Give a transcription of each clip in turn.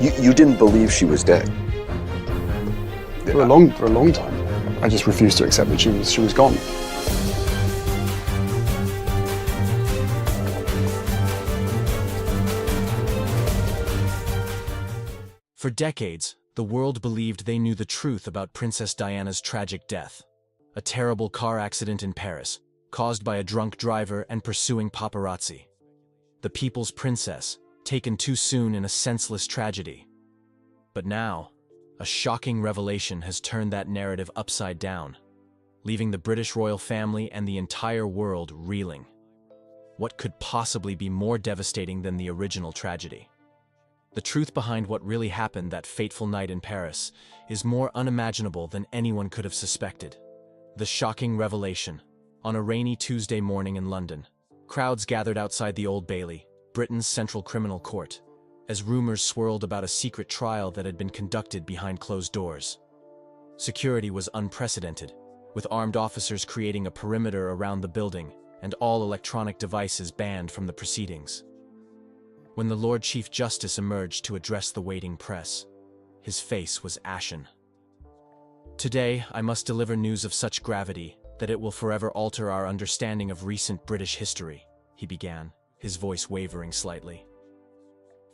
You didn't believe she was dead? For a long time. I just refused to accept that she was gone. For decades, the world believed they knew the truth about Princess Diana's tragic death. A terrible car accident in Paris, caused by a drunk driver and pursuing paparazzi. The people's princess, taken too soon in a senseless tragedy. But now, a shocking revelation has turned that narrative upside down, leaving the British royal family and the entire world reeling. What could possibly be more devastating than the original tragedy? The truth behind what really happened that fateful night in Paris is more unimaginable than anyone could have suspected. The shocking revelation. On a rainy Tuesday morning in London, crowds gathered outside the Old Bailey, Britain's central criminal court, as rumors swirled about a secret trial that had been conducted behind closed doors. Security was unprecedented, with armed officers creating a perimeter around the building and all electronic devices banned from the proceedings. When the Lord Chief Justice emerged to address the waiting press, his face was ashen. "Today, I must deliver news of such gravity that it will forever alter our understanding of recent British history," he began, his voice wavering slightly.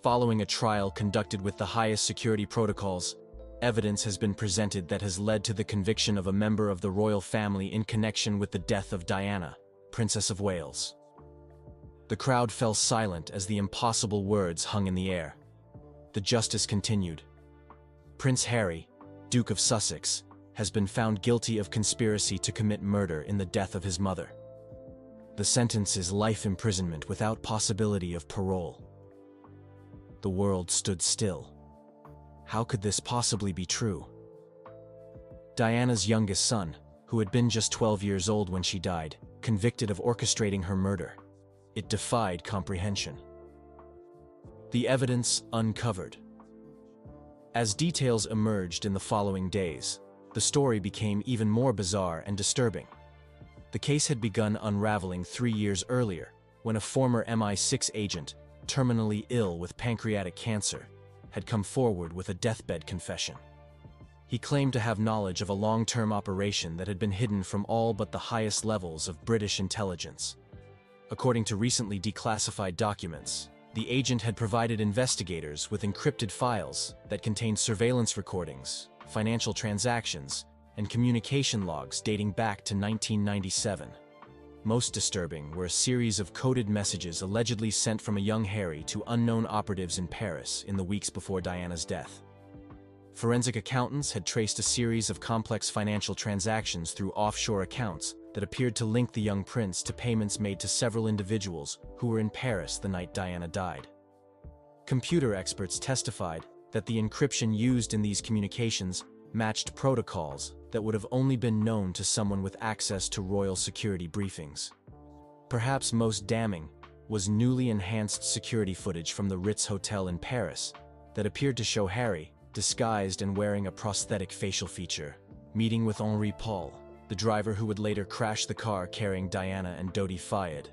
"Following a trial conducted with the highest security protocols, evidence has been presented that has led to the conviction of a member of the royal family in connection with the death of Diana, Princess of Wales." The crowd fell silent as the impossible words hung in the air. The justice continued. "Prince Harry, Duke of Sussex, has been found guilty of conspiracy to commit murder in the death of his mother. The sentence is life imprisonment without possibility of parole." The world stood still. How could this possibly be true? Diana's youngest son, who had been just 12 years old when she died, convicted of orchestrating her murder. It defied comprehension. The evidence uncovered. As details emerged in the following days, the story became even more bizarre and disturbing. The case had begun unraveling 3 years earlier, when a former MI6 agent, terminally ill with pancreatic cancer, had come forward with a deathbed confession. He claimed to have knowledge of a long-term operation that had been hidden from all but the highest levels of British intelligence. According to recently declassified documents, the agent had provided investigators with encrypted files that contained surveillance recordings, financial transactions, and communication logs dating back to 1997. Most disturbing were a series of coded messages allegedly sent from a young Harry to unknown operatives in Paris in the weeks before Diana's death. Forensic accountants had traced a series of complex financial transactions through offshore accounts that appeared to link the young prince to payments made to several individuals who were in Paris the night Diana died. Computer experts testified that the encryption used in these communications matched protocols that would have only been known to someone with access to royal security briefings. Perhaps most damning was newly enhanced security footage from the Ritz Hotel in Paris that appeared to show Harry, disguised and wearing a prosthetic facial feature, meeting with Henri Paul, the driver who would later crash the car carrying Diana and Dodi Fayed.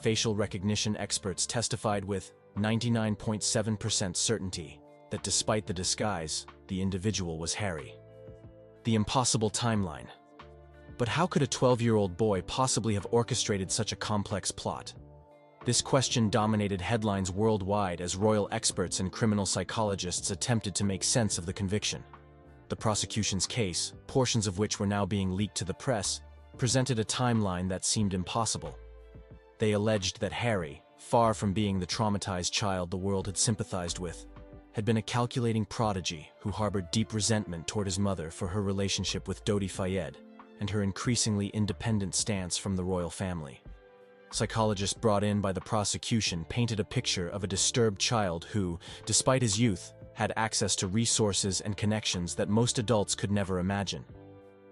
Facial recognition experts testified with 99.7% certainty that despite the disguise, the individual was Harry. The impossible timeline. But how could a 12-year-old boy possibly have orchestrated such a complex plot? This question dominated headlines worldwide as royal experts and criminal psychologists attempted to make sense of the conviction. The prosecution's case, portions of which were now being leaked to the press, presented a timeline that seemed impossible. They alleged that Harry, far from being the traumatized child the world had sympathized with, had been a calculating prodigy who harbored deep resentment toward his mother for her relationship with Dodi Fayed and her increasingly independent stance from the royal family. Psychologists brought in by the prosecution painted a picture of a disturbed child who, despite his youth, had access to resources and connections that most adults could never imagine.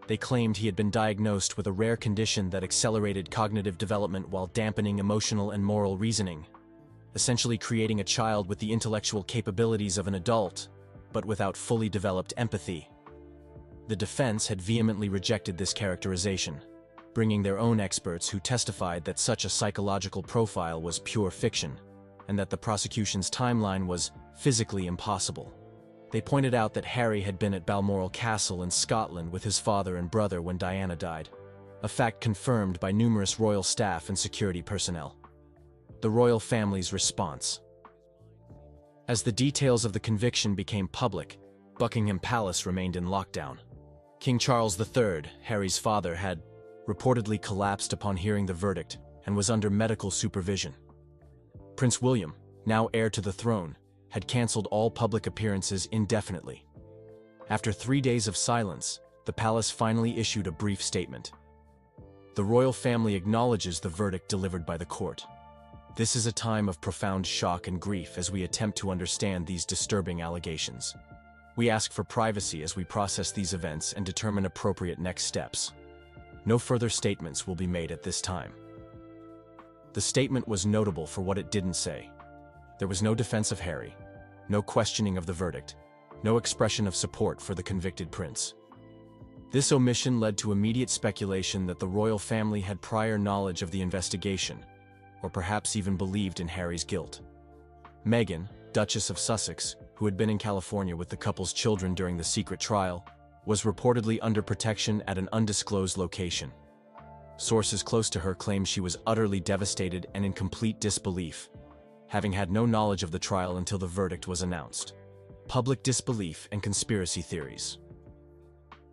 They claimed he had been diagnosed with a rare condition that accelerated cognitive development while dampening emotional and moral reasoning, essentially creating a child with the intellectual capabilities of an adult, but without fully developed empathy. The defense had vehemently rejected this characterization, bringing their own experts who testified that such a psychological profile was pure fiction, and that the prosecution's timeline was physically impossible. They pointed out that Harry had been at Balmoral Castle in Scotland with his father and brother when Diana died, a fact confirmed by numerous royal staff and security personnel. The royal family's response. As the details of the conviction became public, Buckingham Palace remained in lockdown. King Charles III, Harry's father, had reportedly collapsed upon hearing the verdict and was under medical supervision. Prince William, now heir to the throne, had cancelled all public appearances indefinitely. After 3 days of silence, the palace finally issued a brief statement. The royal family acknowledges the verdict delivered by the court. This is a time of profound shock and grief as we attempt to understand these disturbing allegations. We ask for privacy as we process these events and determine appropriate next steps. No further statements will be made at this time. The statement was notable for what it didn't say. There was no defense of Harry, no questioning of the verdict, no expression of support for the convicted prince. This omission led to immediate speculation that the royal family had prior knowledge of the investigation, or perhaps even believed in Harry's guilt. Meghan, Duchess of Sussex, who had been in California with the couple's children during the secret trial, was reportedly under protection at an undisclosed location. Sources close to her claim she was utterly devastated and in complete disbelief, having had no knowledge of the trial until the verdict was announced. Public disbelief and conspiracy theories.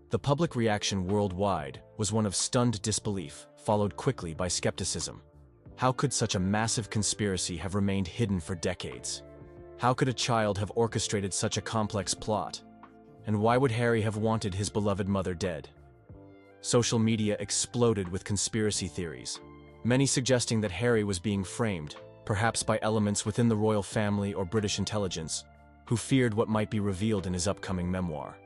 The public reaction worldwide was one of stunned disbelief, followed quickly by skepticism. How could such a massive conspiracy have remained hidden for decades? How could a child have orchestrated such a complex plot? And why would Harry have wanted his beloved mother dead? Social media exploded with conspiracy theories, many suggesting that Harry was being framed, perhaps by elements within the royal family or British intelligence, who feared what might be revealed in his upcoming memoir.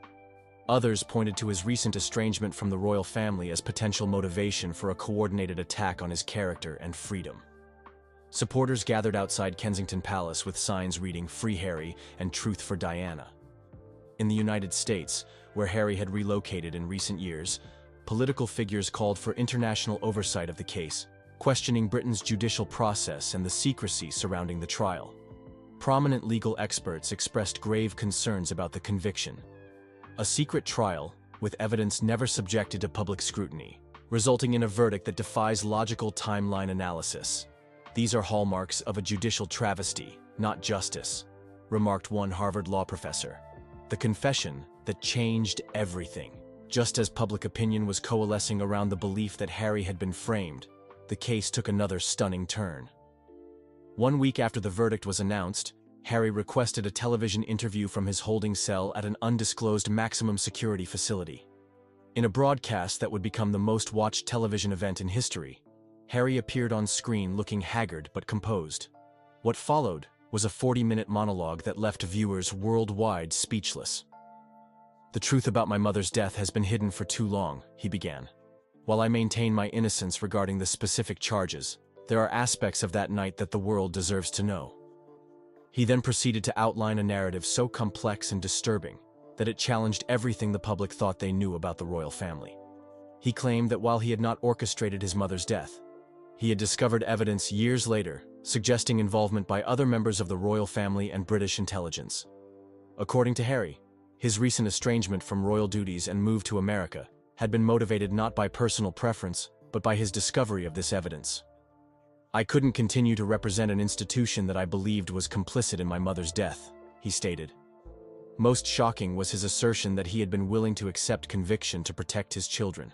Others pointed to his recent estrangement from the royal family as potential motivation for a coordinated attack on his character and freedom. Supporters gathered outside Kensington Palace with signs reading "Free Harry" and "Truth for Diana." In the United States, where Harry had relocated in recent years, political figures called for international oversight of the case, questioning Britain's judicial process and the secrecy surrounding the trial. Prominent legal experts expressed grave concerns about the conviction. A secret trial, with evidence never subjected to public scrutiny, resulting in a verdict that defies logical timeline analysis. These are hallmarks of a judicial travesty, not justice, remarked one Harvard law professor. The confession that changed everything. Just as public opinion was coalescing around the belief that Harry had been framed, the case took another stunning turn. 1 week after the verdict was announced, Harry requested a television interview from his holding cell at an undisclosed maximum security facility. In a broadcast that would become the most watched television event in history, Harry appeared on screen looking haggard but composed. What followed was a 40-minute monologue that left viewers worldwide speechless. "The truth about my mother's death has been hidden for too long," he began. "While I maintain my innocence regarding the specific charges, there are aspects of that night that the world deserves to know." He then proceeded to outline a narrative so complex and disturbing that it challenged everything the public thought they knew about the royal family. He claimed that while he had not orchestrated his mother's death, he had discovered evidence years later suggesting involvement by other members of the royal family and British intelligence. According to Harry, his recent estrangement from royal duties and move to America had been motivated not by personal preference, but by his discovery of this evidence. "I couldn't continue to represent an institution that I believed was complicit in my mother's death," he stated. Most shocking was his assertion that he had been willing to accept conviction to protect his children.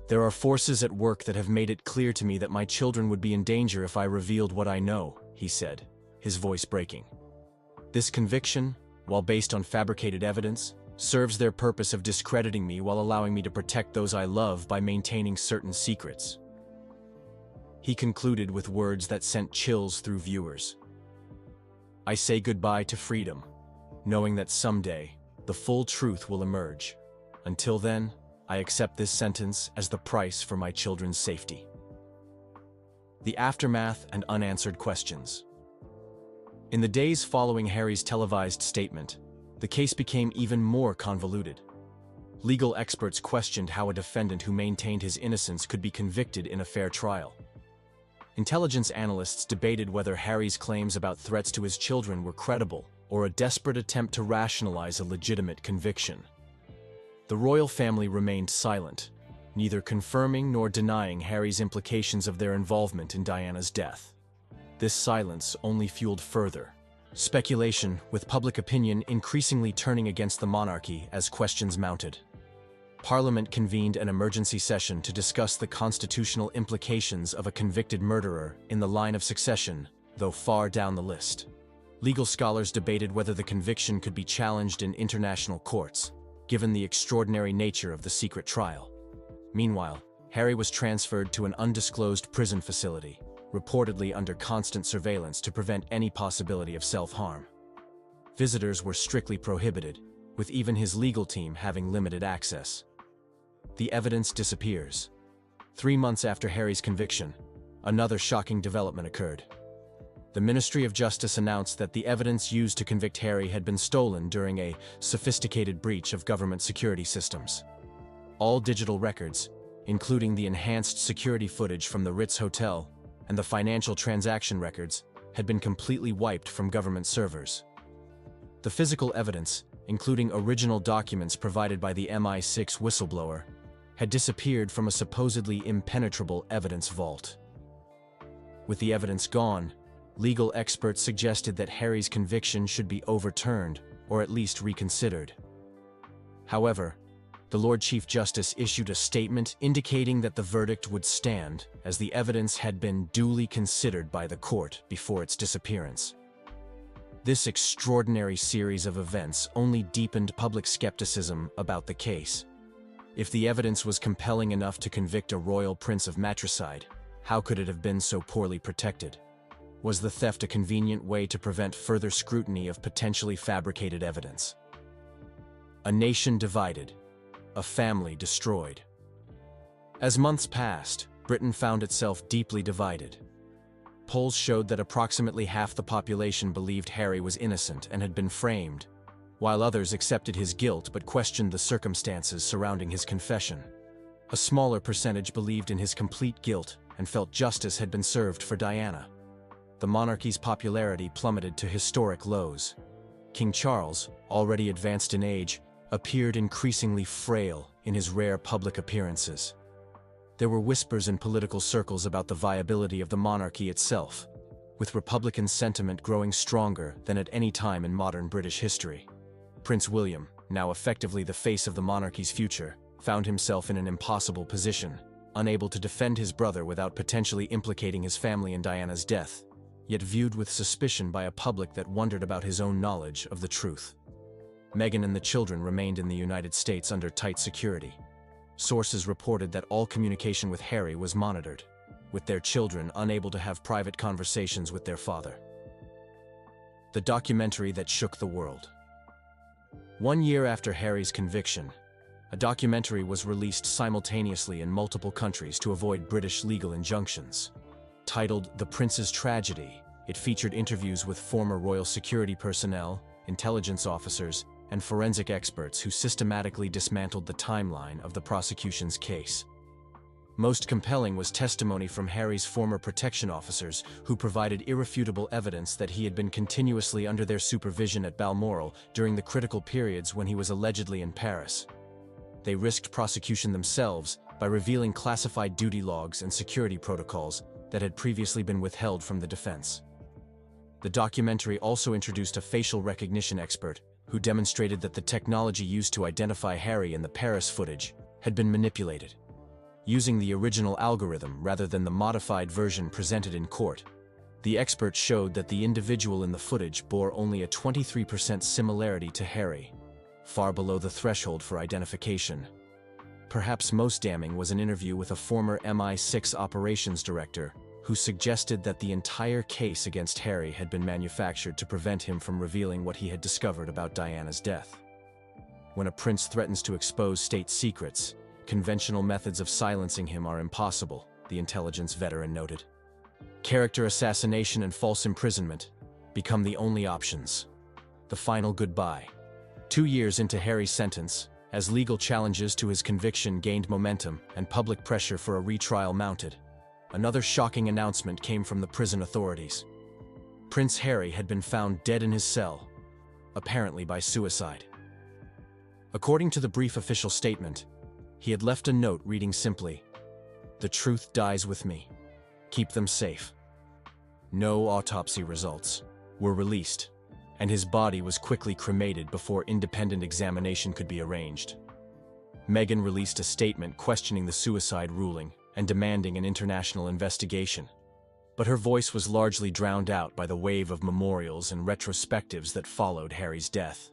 "There are forces at work that have made it clear to me that my children would be in danger if I revealed what I know," he said, his voice breaking. "This conviction, while based on fabricated evidence, serves their purpose of discrediting me while allowing me to protect those I love by maintaining certain secrets." He concluded with words that sent chills through viewers. "I say goodbye to freedom, knowing that someday the full truth will emerge. Until then, I accept this sentence as the price for my children's safety." The aftermath and unanswered questions. In the days following Harry's televised statement, the case became even more convoluted. Legal experts questioned how a defendant who maintained his innocence could be convicted in a fair trial. Intelligence analysts debated whether Harry's claims about threats to his children were credible, or a desperate attempt to rationalize a legitimate conviction. The royal family remained silent, neither confirming nor denying Harry's implications of their involvement in Diana's death. This silence only fueled further speculation, with public opinion increasingly turning against the monarchy as questions mounted. Parliament convened an emergency session to discuss the constitutional implications of a convicted murderer in the line of succession, though far down the list. Legal scholars debated whether the conviction could be challenged in international courts, given the extraordinary nature of the secret trial. Meanwhile, Harry was transferred to an undisclosed prison facility, reportedly under constant surveillance to prevent any possibility of self-harm. Visitors were strictly prohibited, with even his legal team having limited access. The evidence disappears. 3 months after Harry's conviction, another shocking development occurred. The Ministry of Justice announced that the evidence used to convict Harry had been stolen during a sophisticated breach of government security systems. All digital records, including the enhanced security footage from the Ritz Hotel and the financial transaction records, had been completely wiped from government servers. The physical evidence, including original documents provided by the MI6 whistleblower, had disappeared from a supposedly impenetrable evidence vault. With the evidence gone, legal experts suggested that Harry's conviction should be overturned or at least reconsidered. However, the Lord Chief Justice issued a statement indicating that the verdict would stand, as the evidence had been duly considered by the court before its disappearance. This extraordinary series of events only deepened public skepticism about the case. If the evidence was compelling enough to convict a royal prince of matricide, how could it have been so poorly protected? Was the theft a convenient way to prevent further scrutiny of potentially fabricated evidence? A nation divided, a family destroyed. As months passed, Britain found itself deeply divided. Polls showed that approximately half the population believed Harry was innocent and had been framed, while others accepted his guilt but questioned the circumstances surrounding his confession. A smaller percentage believed in his complete guilt and felt justice had been served for Diana. The monarchy's popularity plummeted to historic lows. King Charles, already advanced in age, appeared increasingly frail in his rare public appearances. There were whispers in political circles about the viability of the monarchy itself, with Republican sentiment growing stronger than at any time in modern British history. Prince William, now effectively the face of the monarchy's future, found himself in an impossible position, unable to defend his brother without potentially implicating his family in Diana's death, yet viewed with suspicion by a public that wondered about his own knowledge of the truth. Meghan and the children remained in the United States under tight security. Sources reported that all communication with Harry was monitored, with their children unable to have private conversations with their father. The documentary that shook the world. 1 year after Harry's conviction, a documentary was released simultaneously in multiple countries to avoid British legal injunctions. Titled The Prince's Tragedy, it featured interviews with former royal security personnel, intelligence officers, and forensic experts who systematically dismantled the timeline of the prosecution's case. Most compelling was testimony from Harry's former protection officers, who provided irrefutable evidence that he had been continuously under their supervision at Balmoral during the critical periods when he was allegedly in Paris. They risked prosecution themselves by revealing classified duty logs and security protocols that had previously been withheld from the defense. The documentary also introduced a facial recognition expert who demonstrated that the technology used to identify Harry in the Paris footage had been manipulated. Using the original algorithm rather than the modified version presented in court, the expert showed that the individual in the footage bore only a 23% similarity to Harry, far below the threshold for identification. Perhaps most damning was an interview with a former MI6 operations director who suggested that the entire case against Harry had been manufactured to prevent him from revealing what he had discovered about Diana's death. When a prince threatens to expose state secrets, conventional methods of silencing him are impossible, the intelligence veteran noted. Character assassination and false imprisonment become the only options. The final goodbye. 2 years into Harry's sentence, as legal challenges to his conviction gained momentum and public pressure for a retrial mounted, another shocking announcement came from the prison authorities. Prince Harry had been found dead in his cell, apparently by suicide. According to the brief official statement, he had left a note reading simply, "The truth dies with me. Keep them safe." No autopsy results were released, and his body was quickly cremated before independent examination could be arranged. Meghan released a statement questioning the suicide ruling and demanding an international investigation. But her voice was largely drowned out by the wave of memorials and retrospectives that followed Harry's death.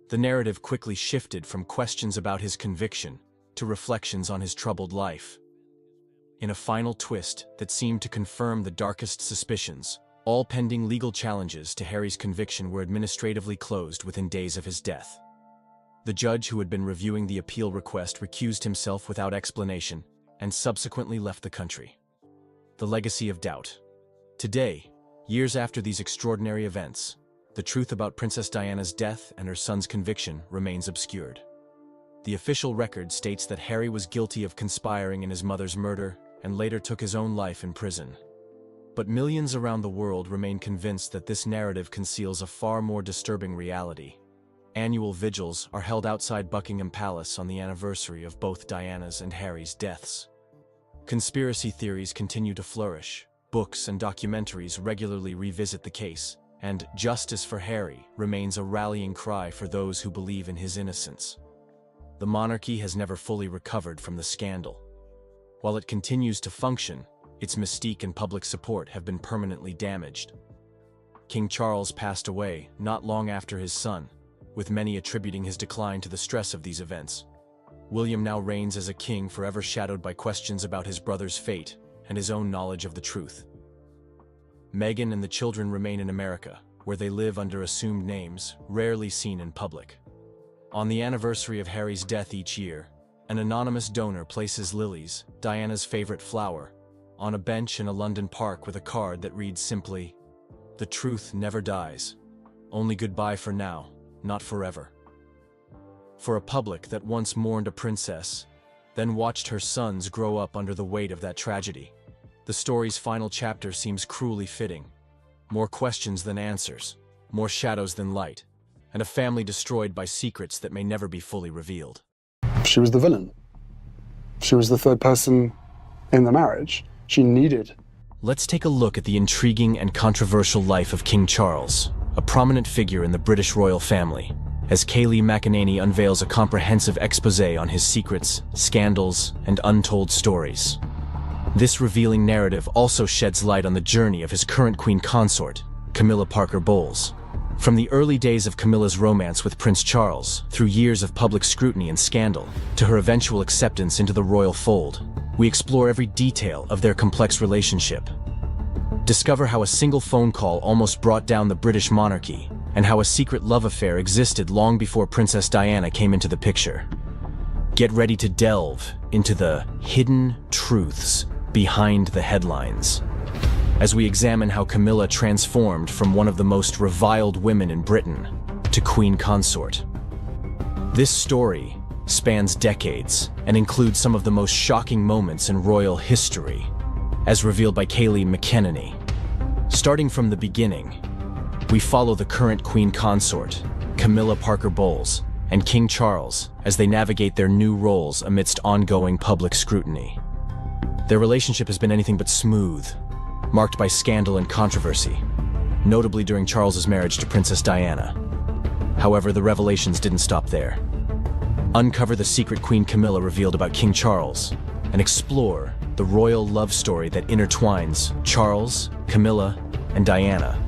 The narrative quickly shifted from questions about his conviction to reflections on his troubled life. In a final twist that seemed to confirm the darkest suspicions, all pending legal challenges to Harry's conviction were administratively closed within days of his death. The judge who had been reviewing the appeal request recused himself without explanation and subsequently left the country. The legacy of doubt. Today, years after these extraordinary events, the truth about Princess Diana's death and her son's conviction remains obscured. The official record states that Harry was guilty of conspiring in his mother's murder and later took his own life in prison. But millions around the world remain convinced that this narrative conceals a far more disturbing reality. Annual vigils are held outside Buckingham Palace on the anniversary of both Diana's and Harry's deaths. Conspiracy theories continue to flourish, books and documentaries regularly revisit the case, and justice for Harry remains a rallying cry for those who believe in his innocence. The monarchy has never fully recovered from the scandal. While it continues to function, its mystique and public support have been permanently damaged. King Charles passed away not long after his son, with many attributing his decline to the stress of these events. William now reigns as a king forever shadowed by questions about his brother's fate and his own knowledge of the truth. Meghan and the children remain in America, where they live under assumed names, rarely seen in public. On the anniversary of Harry's death each year, an anonymous donor places lilies, Diana's favorite flower, on a bench in a London park with a card that reads simply, "The truth never dies. Only goodbye for now, not forever." For a public that once mourned a princess, then watched her sons grow up under the weight of that tragedy, the story's final chapter seems cruelly fitting. More questions than answers, more shadows than light, and a family destroyed by secrets that may never be fully revealed. She was the villain. She was the third person in the marriage. She needed. Let's take a look at the intriguing and controversial life of King Charles, a prominent figure in the British royal family, as Kayleigh McEnany unveils a comprehensive exposé on his secrets, scandals, and untold stories. This revealing narrative also sheds light on the journey of his current queen consort, Camilla Parker Bowles. From the early days of Camilla's romance with Prince Charles, through years of public scrutiny and scandal, to her eventual acceptance into the royal fold, we explore every detail of their complex relationship. Discover how a single phone call almost brought down the British monarchy, and how a secret love affair existed long before Princess Diana came into the picture. Get ready to delve into the hidden truths behind the headlines, as we examine how Camilla transformed from one of the most reviled women in Britain to queen consort. This story spans decades and includes some of the most shocking moments in royal history, as revealed by Kayleigh McEnany. Starting from the beginning, we follow the current queen consort, Camilla Parker Bowles, and King Charles as they navigate their new roles amidst ongoing public scrutiny. Their relationship has been anything but smooth, marked by scandal and controversy, notably during Charles's marriage to Princess Diana. However, the revelations didn't stop there. Uncover the secret Queen Camilla revealed about King Charles, and explore the royal love story that intertwines Charles, Camilla, and Diana,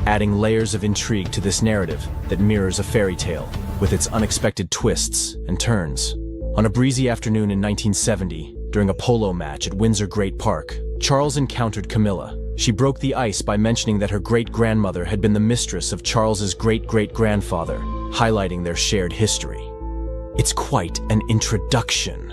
adding layers of intrigue to this narrative that mirrors a fairy tale with its unexpected twists and turns. On a breezy afternoon in 1970, during a polo match at Windsor Great Park, Charles encountered Camilla. She broke the ice by mentioning that her great-grandmother had been the mistress of Charles's great-great-grandfather, highlighting their shared history. It's quite an introduction.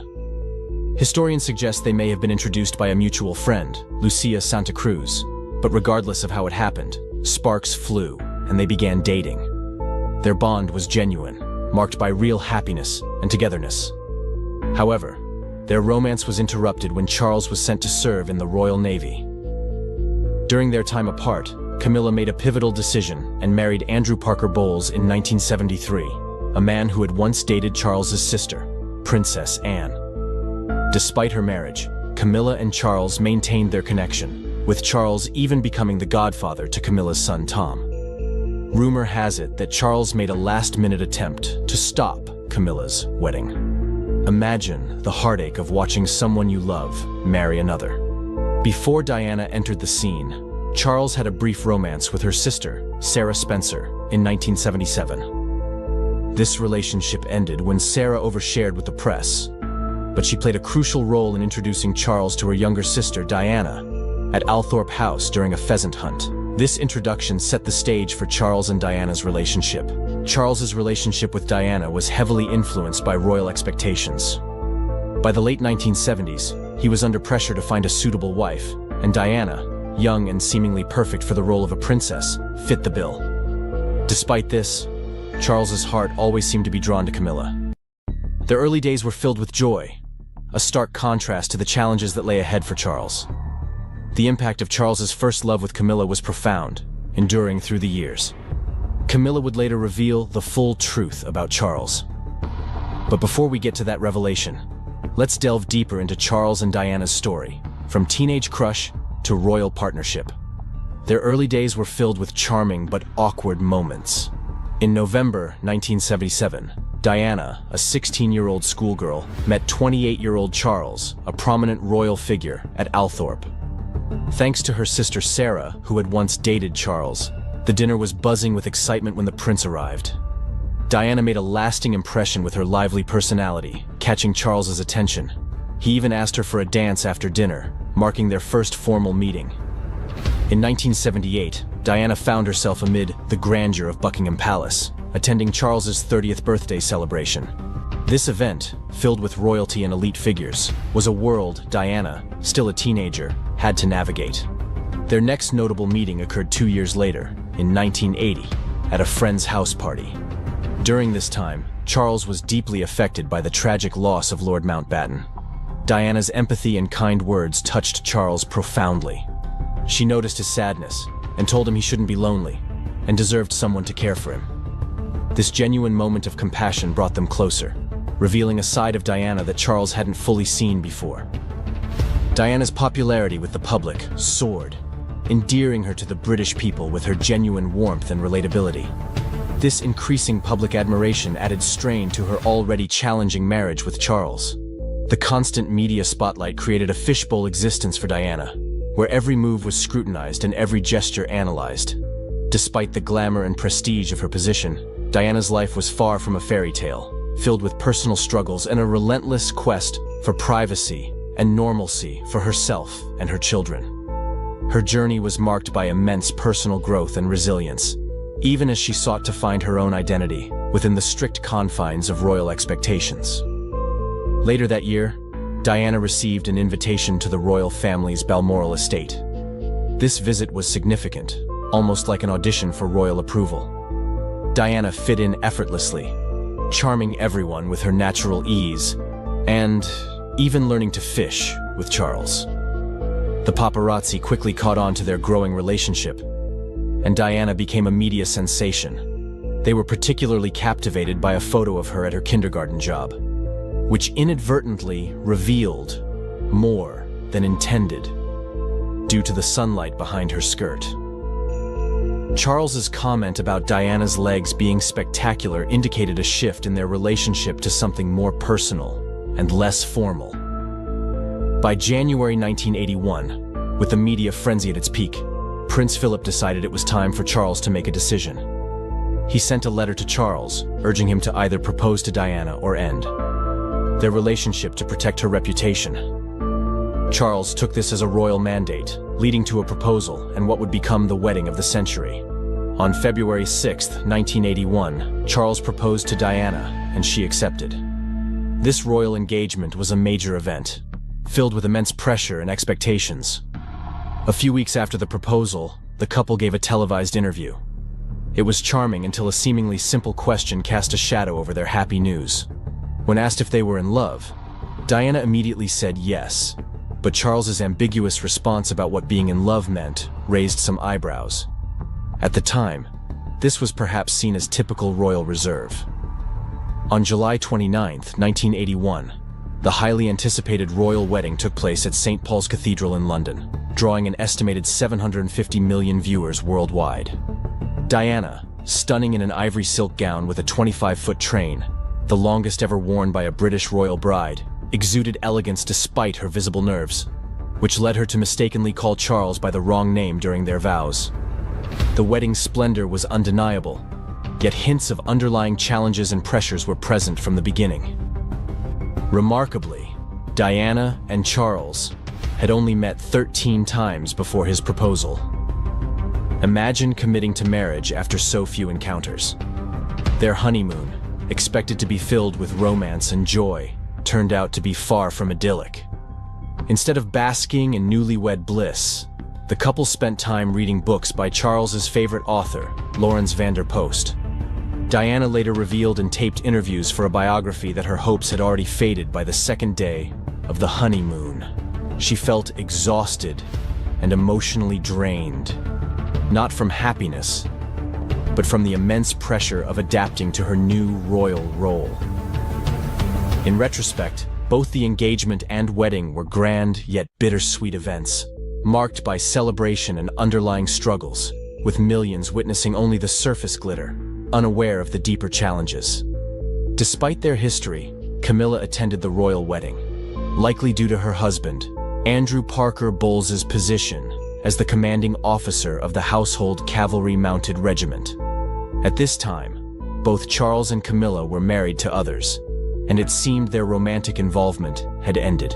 Historians suggest they may have been introduced by a mutual friend, Lucia Santa Cruz, but regardless of how it happened, sparks flew, and they began dating. Their bond was genuine, marked by real happiness and togetherness. However, their romance was interrupted when Charles was sent to serve in the Royal Navy. During their time apart, Camilla made a pivotal decision and married Andrew Parker Bowles in 1973, a man who had once dated Charles's sister, Princess Anne. Despite her marriage, Camilla and Charles maintained their connection, with Charles even becoming the godfather to Camilla's son Tom. Rumor has it that Charles made a last-minute attempt to stop Camilla's wedding. Imagine the heartache of watching someone you love marry another. Before Diana entered the scene, Charles had a brief romance with her sister, Sarah Spencer, in 1977. This relationship ended when Sarah overshared with the press, but she played a crucial role in introducing Charles to her younger sister, Diana, at Althorpe House during a pheasant hunt. This introduction set the stage for Charles and Diana's relationship. Charles's relationship with Diana was heavily influenced by royal expectations. By the late 1970s, he was under pressure to find a suitable wife, and Diana, young and seemingly perfect for the role of a princess, fit the bill. Despite this, Charles's heart always seemed to be drawn to Camilla. Their early days were filled with joy, a stark contrast to the challenges that lay ahead for Charles. The impact of Charles's first love with Camilla was profound, enduring through the years. Camilla would later reveal the full truth about Charles. But before we get to that revelation, let's delve deeper into Charles and Diana's story, from teenage crush to royal partnership. Their early days were filled with charming but awkward moments. In November 1977, Diana, a 16-year-old schoolgirl, met 28-year-old Charles, a prominent royal figure, at Althorpe. Thanks to her sister Sarah, who had once dated Charles, the dinner was buzzing with excitement when the prince arrived. Diana made a lasting impression with her lively personality, catching Charles's attention. He even asked her for a dance after dinner, marking their first formal meeting. In 1978, Diana found herself amid the grandeur of Buckingham Palace, attending Charles's 30th birthday celebration. This event, filled with royalty and elite figures, was a world Diana, still a teenager, had to navigate. Their next notable meeting occurred 2 years later, in 1980, at a friend's house party. During this time, Charles was deeply affected by the tragic loss of Lord Mountbatten. Diana's empathy and kind words touched Charles profoundly. She noticed his sadness and told him he shouldn't be lonely and deserved someone to care for him. This genuine moment of compassion brought them closer, revealing a side of Diana that Charles hadn't fully seen before. Diana's popularity with the public soared, endearing her to the British people with her genuine warmth and relatability. This increasing public admiration added strain to her already challenging marriage with Charles. The constant media spotlight created a fishbowl existence for Diana, where every move was scrutinized and every gesture analyzed. Despite the glamour and prestige of her position, Diana's life was far from a fairy tale, filled with personal struggles and a relentless quest for privacy and normalcy for herself and her children. Her journey was marked by immense personal growth and resilience, even as she sought to find her own identity within the strict confines of royal expectations. Later that year, Diana received an invitation to the royal family's Balmoral estate. This visit was significant, almost like an audition for royal approval. Diana fit in effortlessly, charming everyone with her natural ease, and even learning to fish with Charles. The paparazzi quickly caught on to their growing relationship, and Diana became a media sensation. They were particularly captivated by a photo of her at her kindergarten job, which inadvertently revealed more than intended due to the sunlight behind her skirt. Charles's comment about Diana's legs being spectacular indicated a shift in their relationship to something more personal and less formal. By January 1981, with the media frenzy at its peak, Prince Philip decided it was time for Charles to make a decision. He sent a letter to Charles, urging him to either propose to Diana or end their relationship to protect her reputation. Charles took this as a royal mandate, leading to a proposal and what would become the wedding of the century. On February 6, 1981, Charles proposed to Diana, and she accepted. This royal engagement was a major event, filled with immense pressure and expectations. A few weeks after the proposal, the couple gave a televised interview. It was charming until a seemingly simple question cast a shadow over their happy news. When asked if they were in love, Diana immediately said yes, but Charles's ambiguous response about what being in love meant raised some eyebrows. At the time, this was perhaps seen as typical royal reserve. On July 29, 1981, the highly anticipated royal wedding took place at St. Paul's Cathedral in London, drawing an estimated 750 million viewers worldwide. Diana, stunning in an ivory silk gown with a 25-foot train, the longest ever worn by a British royal bride, exuded elegance despite her visible nerves, which led her to mistakenly call Charles by the wrong name during their vows. The wedding's splendor was undeniable, yet hints of underlying challenges and pressures were present from the beginning. Remarkably, Diana and Charles had only met 13 times before his proposal. Imagine committing to marriage after so few encounters. Their honeymoon, expected to be filled with romance and joy, turned out to be far from idyllic. Instead of basking in newlywed bliss, the couple spent time reading books by Charles's favorite author, Lawrence van der Post. Diana later revealed in taped interviews for a biography that her hopes had already faded by the second day of the honeymoon. She felt exhausted and emotionally drained, not from happiness, but from the immense pressure of adapting to her new royal role. In retrospect, both the engagement and wedding were grand yet bittersweet events, marked by celebration and underlying struggles, with millions witnessing only the surface glitter, unaware of the deeper challenges. Despite their history, Camilla attended the royal wedding, likely due to her husband, Andrew Parker Bowles's position as the commanding officer of the Household Cavalry Mounted Regiment. At this time, both Charles and Camilla were married to others, and it seemed their romantic involvement had ended.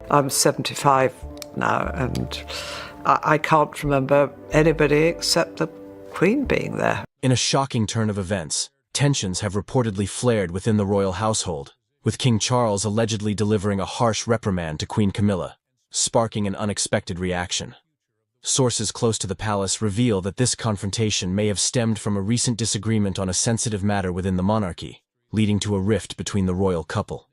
I'm 75 now, and I can't remember anybody except the Queen being there. In a shocking turn of events, tensions have reportedly flared within the royal household, with King Charles allegedly delivering a harsh reprimand to Queen Camilla, sparking an unexpected reaction. Sources close to the palace reveal that this confrontation may have stemmed from a recent disagreement on a sensitive matter within the monarchy, leading to a rift between the royal couple.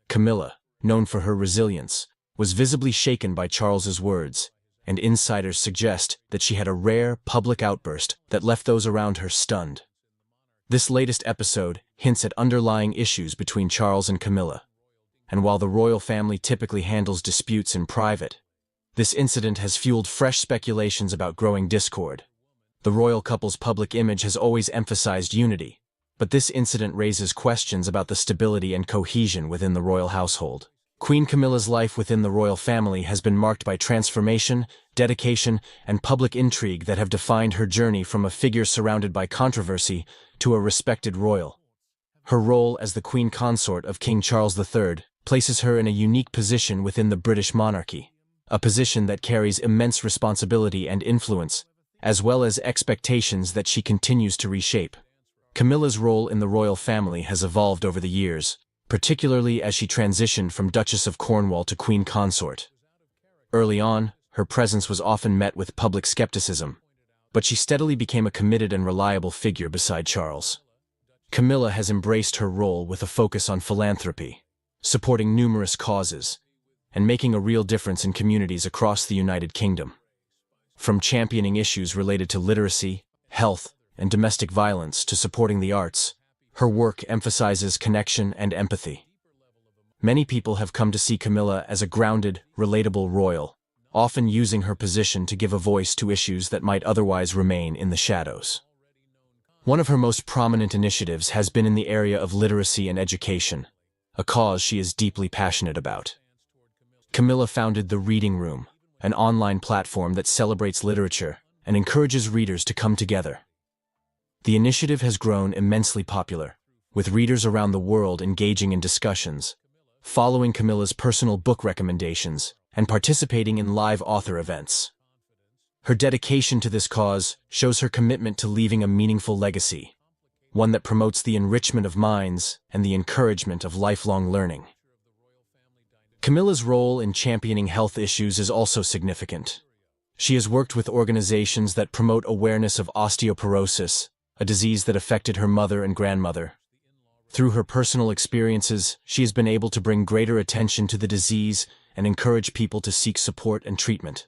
Camilla, known for her resilience, was visibly shaken by Charles's words, and insiders suggest that she had a rare public outburst that left those around her stunned. This latest episode hints at underlying issues between Charles and Camilla, and while the royal family typically handles disputes in private, this incident has fueled fresh speculations about growing discord. The royal couple's public image has always emphasized unity, but this incident raises questions about the stability and cohesion within the royal household. Queen Camilla's life within the royal family has been marked by transformation, dedication, and public intrigue that have defined her journey from a figure surrounded by controversy to a respected royal. Her role as the queen consort of King Charles III places her in a unique position within the British monarchy, a position that carries immense responsibility and influence, as well as expectations that she continues to reshape. Camilla's role in the royal family has evolved over the years, particularly as she transitioned from Duchess of Cornwall to Queen Consort. Early on, her presence was often met with public skepticism, but she steadily became a committed and reliable figure beside Charles. Camilla has embraced her role with a focus on philanthropy, supporting numerous causes, and making a real difference in communities across the United Kingdom. From championing issues related to literacy, health, and domestic violence to supporting the arts, her work emphasizes connection and empathy. Many people have come to see Camilla as a grounded, relatable royal, often using her position to give a voice to issues that might otherwise remain in the shadows. One of her most prominent initiatives has been in the area of literacy and education, a cause she is deeply passionate about. Camilla founded the Reading Room, an online platform that celebrates literature and encourages readers to come together. The initiative has grown immensely popular, with readers around the world engaging in discussions, following Camilla's personal book recommendations, and participating in live author events. Her dedication to this cause shows her commitment to leaving a meaningful legacy, one that promotes the enrichment of minds and the encouragement of lifelong learning. Camilla's role in championing health issues is also significant. She has worked with organizations that promote awareness of osteoporosis, a disease that affected her mother and grandmother. Through her personal experiences, she has been able to bring greater attention to the disease and encourage people to seek support and treatment.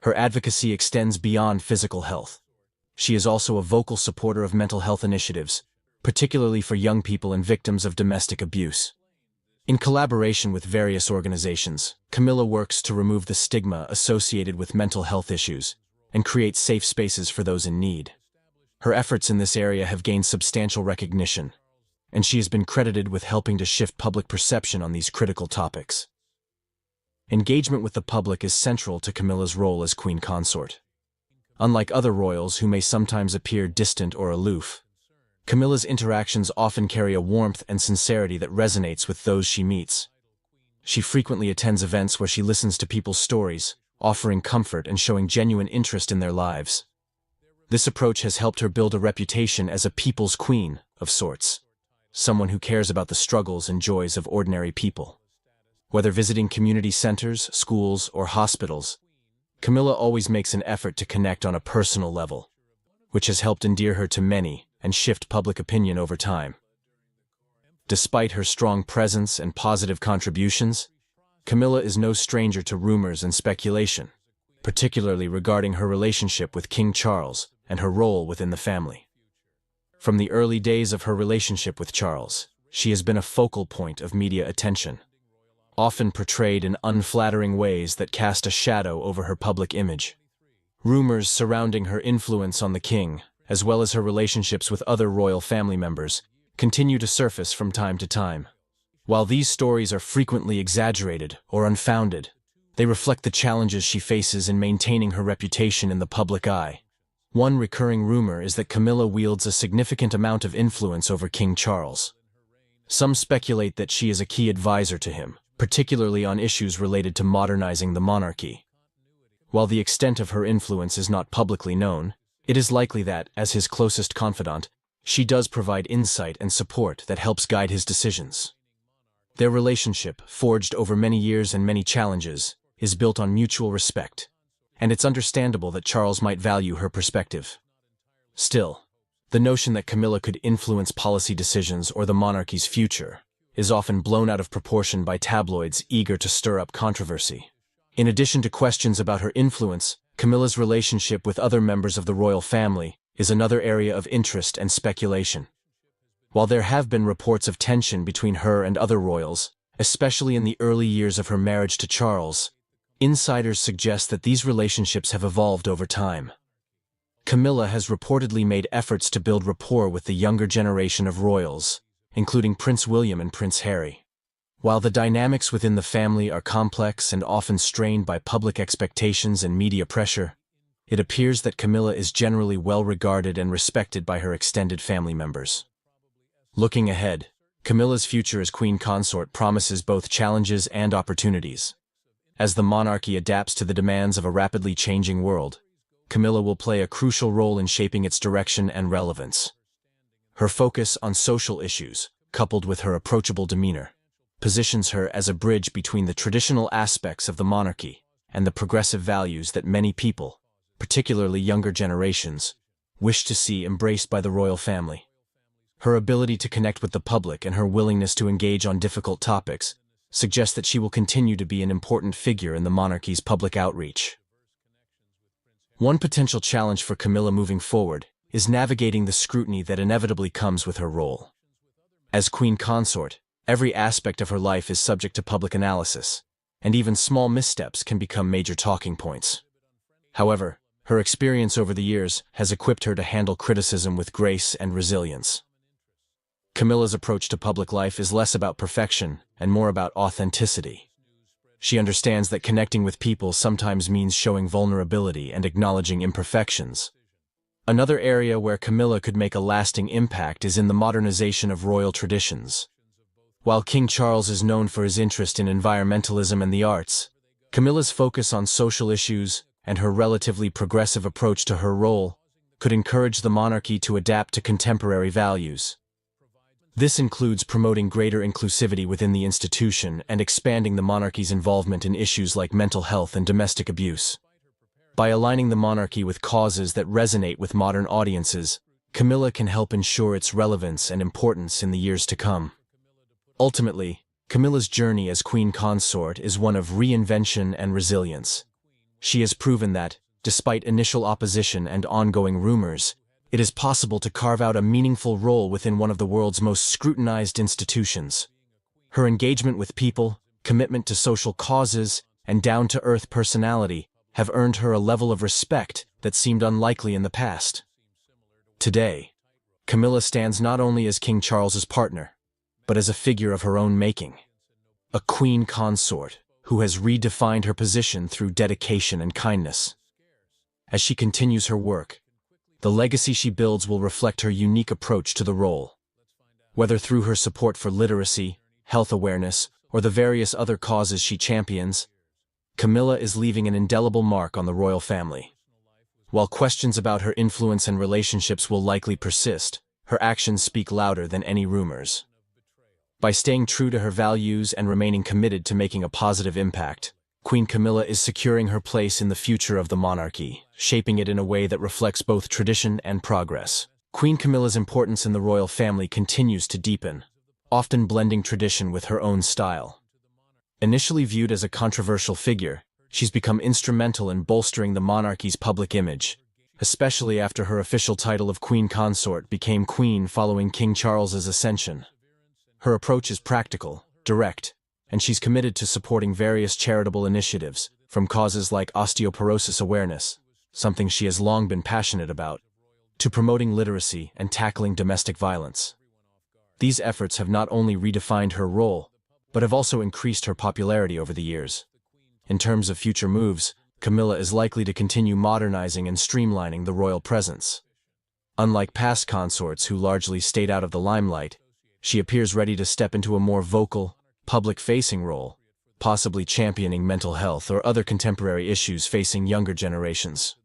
Her advocacy extends beyond physical health. she is also a vocal supporter of mental health initiatives, particularly for young people and victims of domestic abuse. In collaboration with various organizations, Camilla works to remove the stigma associated with mental health issues and create safe spaces for those in need. Her efforts in this area have gained substantial recognition, and she has been credited with helping to shift public perception on these critical topics. Engagement with the public is central to Camilla's role as queen consort. Unlike other royals who may sometimes appear distant or aloof, Camilla's interactions often carry a warmth and sincerity that resonates with those she meets. She frequently attends events where she listens to people's stories, offering comfort and showing genuine interest in their lives. This approach has helped her build a reputation as a people's queen, of sorts, someone who cares about the struggles and joys of ordinary people. Whether visiting community centers, schools, or hospitals, Camilla always makes an effort to connect on a personal level, which has helped endear her to many and shift public opinion over time. Despite her strong presence and positive contributions, Camilla is no stranger to rumors and speculation, particularly regarding her relationship with King Charles and her role within the family. From the early days of her relationship with Charles, she has been a focal point of media attention, often portrayed in unflattering ways that cast a shadow over her public image. Rumors surrounding her influence on the king, as well as her relationships with other royal family members, continue to surface from time to time. While these stories are frequently exaggerated or unfounded, they reflect the challenges she faces in maintaining her reputation in the public eye. One recurring rumor is that Camilla wields a significant amount of influence over King Charles. Some speculate that she is a key advisor to him, particularly on issues related to modernizing the monarchy. While the extent of her influence is not publicly known, it is likely that, as his closest confidant, she does provide insight and support that helps guide his decisions. Their relationship, forged over many years and many challenges, is built on mutual respect, and it's understandable that Charles might value her perspective. Still, the notion that Camilla could influence policy decisions or the monarchy's future is often blown out of proportion by tabloids eager to stir up controversy. In addition to questions about her influence, Camilla's relationship with other members of the royal family is another area of interest and speculation. While there have been reports of tension between her and other royals, especially in the early years of her marriage to Charles, insiders suggest that these relationships have evolved over time. Camilla has reportedly made efforts to build rapport with the younger generation of royals, including Prince William and Prince Harry. While the dynamics within the family are complex and often strained by public expectations and media pressure, it appears that Camilla is generally well regarded and respected by her extended family members. Looking ahead, Camilla's future as queen consort promises both challenges and opportunities. As the monarchy adapts to the demands of a rapidly changing world, Camilla will play a crucial role in shaping its direction and relevance. Her focus on social issues, coupled with her approachable demeanor, positions her as a bridge between the traditional aspects of the monarchy and the progressive values that many people, particularly younger generations, wish to see embraced by the royal family. Her ability to connect with the public and her willingness to engage on difficult topics suggest that she will continue to be an important figure in the monarchy's public outreach. One potential challenge for Camilla moving forward is navigating the scrutiny that inevitably comes with her role. As queen consort, every aspect of her life is subject to public analysis, and even small missteps can become major talking points. However, her experience over the years has equipped her to handle criticism with grace and resilience. Camilla's approach to public life is less about perfection and more about authenticity. She understands that connecting with people sometimes means showing vulnerability and acknowledging imperfections. Another area where Camilla could make a lasting impact is in the modernization of royal traditions. While King Charles is known for his interest in environmentalism and the arts, Camilla's focus on social issues and her relatively progressive approach to her role could encourage the monarchy to adapt to contemporary values. This includes promoting greater inclusivity within the institution and expanding the monarchy's involvement in issues like mental health and domestic abuse. By aligning the monarchy with causes that resonate with modern audiences, Camilla can help ensure its relevance and importance in the years to come. Ultimately, Camilla's journey as queen consort is one of reinvention and resilience. She has proven that, despite initial opposition and ongoing rumors, it is possible to carve out a meaningful role within one of the world's most scrutinized institutions. Her engagement with people, commitment to social causes, and down-to-earth personality have earned her a level of respect that seemed unlikely in the past. Today, Camilla stands not only as King Charles's partner, but as a figure of her own making. A queen consort who has redefined her position through dedication and kindness. As she continues her work, the legacy she builds will reflect her unique approach to the role. Whether through her support for literacy, health awareness, or the various other causes she champions, Camilla is leaving an indelible mark on the royal family. While questions about her influence and relationships will likely persist, her actions speak louder than any rumors. By staying true to her values and remaining committed to making a positive impact, Queen Camilla is securing her place in the future of the monarchy, shaping it in a way that reflects both tradition and progress. Queen Camilla's importance in the royal family continues to deepen, often blending tradition with her own style. Initially viewed as a controversial figure, she's become instrumental in bolstering the monarchy's public image, especially after her official title of Queen Consort became Queen following King Charles's ascension. Her approach is practical, direct, and she's committed to supporting various charitable initiatives, from causes like osteoporosis awareness, something she has long been passionate about, to promoting literacy and tackling domestic violence. These efforts have not only redefined her role, but have also increased her popularity over the years. In terms of future moves, Camilla is likely to continue modernizing and streamlining the royal presence. Unlike past consorts who largely stayed out of the limelight, she appears ready to step into a more vocal, public-facing role, possibly championing mental health or other contemporary issues facing younger generations.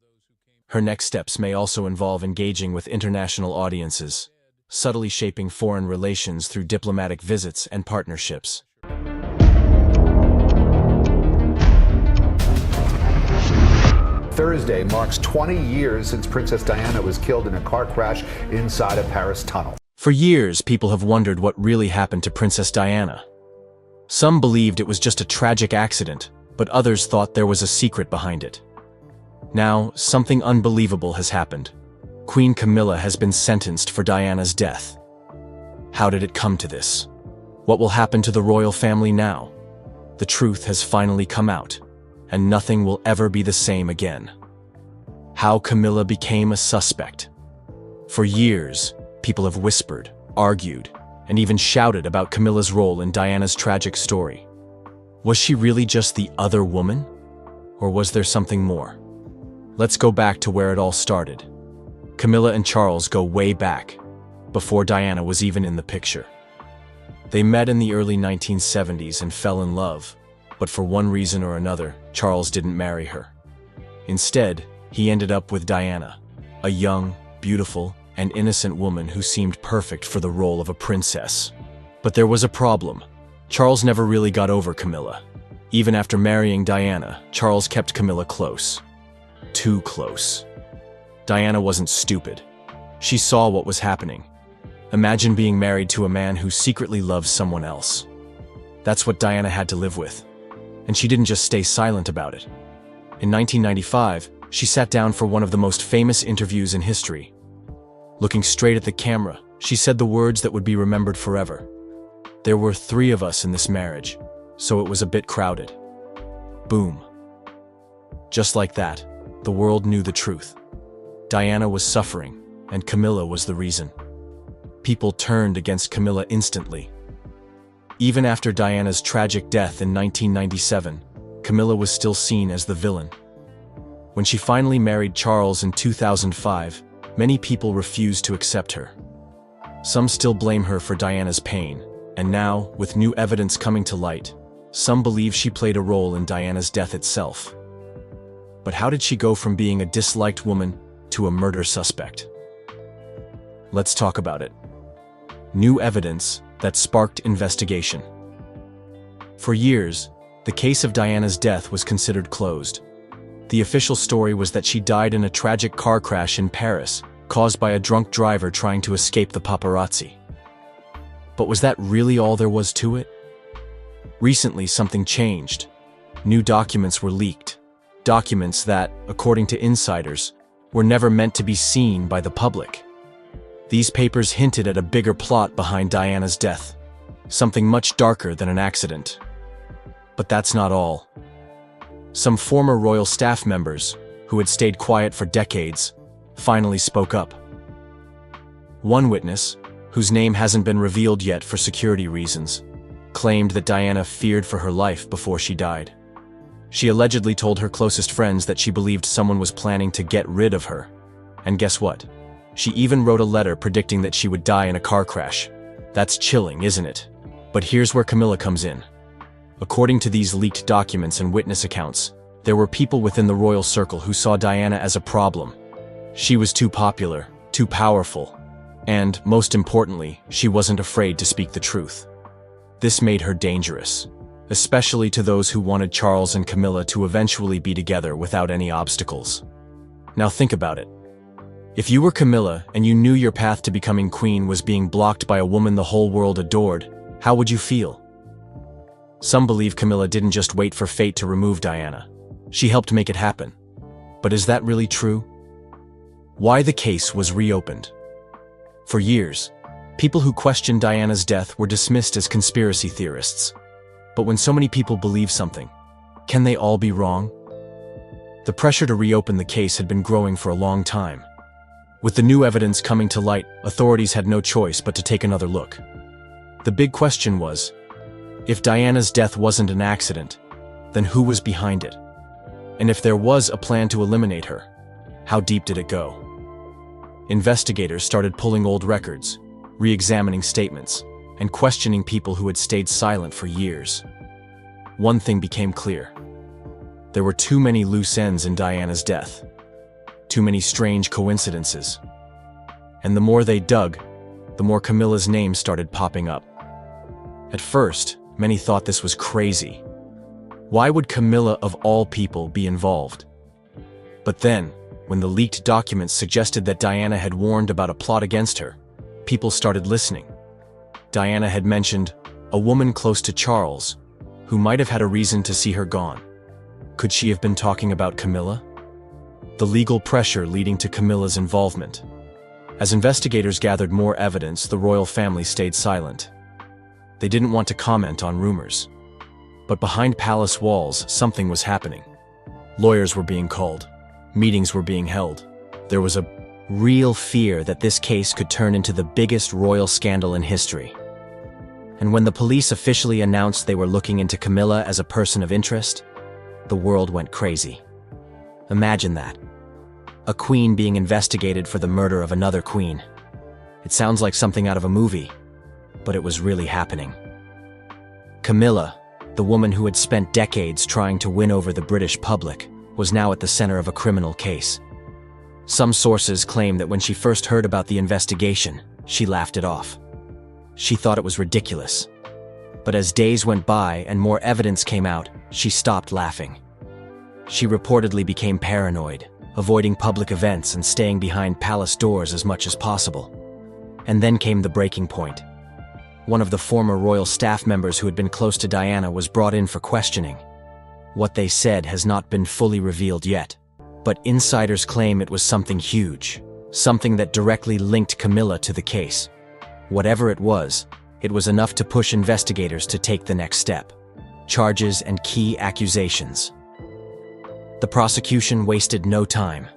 Her next steps may also involve engaging with international audiences, subtly shaping foreign relations through diplomatic visits and partnerships. Thursday marks 20 years since Princess Diana was killed in a car crash inside a Paris tunnel. For years, people have wondered what really happened to Princess Diana. Some believed it was just a tragic accident, but others thought there was a secret behind it. Now, something unbelievable has happened. Queen Camilla has been sentenced for Diana's death. How did it come to this? What will happen to the royal family now? The truth has finally come out, and nothing will ever be the same again. How Camilla became a suspect. For years, people have whispered, argued, and even shouted about Camilla's role in Diana's tragic story. Was she really just the other woman? Or was there something more? Let's go back to where it all started. Camilla and Charles go way back, before Diana was even in the picture. They met in the early 1970s and fell in love, but for one reason or another, Charles didn't marry her. Instead, he ended up with Diana, a young, beautiful, and innocent woman who seemed perfect for the role of a princess. But there was a problem. Charles never really got over Camilla. Even after marrying Diana, Charles kept Camilla close. Too close. Diana wasn't stupid. She saw what was happening. Imagine being married to a man who secretly loves someone else. That's what Diana had to live with. And she didn't just stay silent about it. In 1995, she sat down for one of the most famous interviews in history. Looking straight at the camera, she said the words that would be remembered forever. There were 3 of us in this marriage, so it was a bit crowded. Boom. Just like that, the world knew the truth. Diana was suffering, and Camilla was the reason. People turned against Camilla instantly. Even after Diana's tragic death in 1997, Camilla was still seen as the villain. When she finally married Charles in 2005, many people refused to accept her. Some still blame her for Diana's pain, and now, with new evidence coming to light, some believe she played a role in Diana's death itself. But how did she go from being a disliked woman to a murder suspect? Let's talk about it. New evidence that sparked investigation. For years, the case of Diana's death was considered closed. The official story was that she died in a tragic car crash in Paris, caused by a drunk driver trying to escape the paparazzi. But was that really all there was to it? Recently, something changed. New documents were leaked. Documents that, according to insiders, were never meant to be seen by the public. These papers hinted at a bigger plot behind Diana's death, something much darker than an accident. But that's not all. Some former royal staff members, who had stayed quiet for decades, finally spoke up. One witness, whose name hasn't been revealed yet for security reasons, claimed that Diana feared for her life before she died. She allegedly told her closest friends that she believed someone was planning to get rid of her. And guess what? She even wrote a letter predicting that she would die in a car crash. That's chilling, isn't it? But here's where Camilla comes in. According to these leaked documents and witness accounts, there were people within the royal circle who saw Diana as a problem. She was too popular, too powerful, and, most importantly, she wasn't afraid to speak the truth. This made her dangerous, especially to those who wanted Charles and Camilla to eventually be together without any obstacles. Now think about it. If you were Camilla and you knew your path to becoming queen was being blocked by a woman the whole world adored, how would you feel? Some believe Camilla didn't just wait for fate to remove Diana. She helped make it happen. But is that really true? Why the case was reopened? For years, people who questioned Diana's death were dismissed as conspiracy theorists. But when so many people believe something, can they all be wrong? The pressure to reopen the case had been growing for a long time. With the new evidence coming to light, authorities had no choice but to take another look. The big question was, if Diana's death wasn't an accident, then who was behind it? And if there was a plan to eliminate her, how deep did it go? Investigators started pulling old records, re-examining statements, and questioning people who had stayed silent for years. One thing became clear. There were too many loose ends in Diana's death. Too many strange coincidences. And the more they dug, the more Camilla's name started popping up. At first, many thought this was crazy. Why would Camilla of all people be involved? But then, when the leaked documents suggested that Diana had warned about a plot against her, people started listening. Diana had mentioned a woman close to Charles, who might have had a reason to see her gone. Could she have been talking about Camilla? The legal pressure leading to Camilla's involvement. As investigators gathered more evidence, the royal family stayed silent. They didn't want to comment on rumors. But behind palace walls, something was happening. Lawyers were being called. Meetings were being held. There was a real fear that this case could turn into the biggest royal scandal in history. And when the police officially announced they were looking into Camilla as a person of interest, the world went crazy. Imagine that. A queen being investigated for the murder of another queen. It sounds like something out of a movie, but it was really happening. Camilla, the woman who had spent decades trying to win over the British public, was now at the center of a criminal case. Some sources claim that when she first heard about the investigation, she laughed it off. She thought it was ridiculous. But as days went by and more evidence came out, she stopped laughing. She reportedly became paranoid, avoiding public events and staying behind palace doors as much as possible. And then came the breaking point. One of the former royal staff members who had been close to Diana was brought in for questioning. What they said has not been fully revealed yet, but insiders claim it was something huge, something that directly linked Camilla to the case. Whatever it was enough to push investigators to take the next step. Charges and key accusations. The prosecution wasted no time.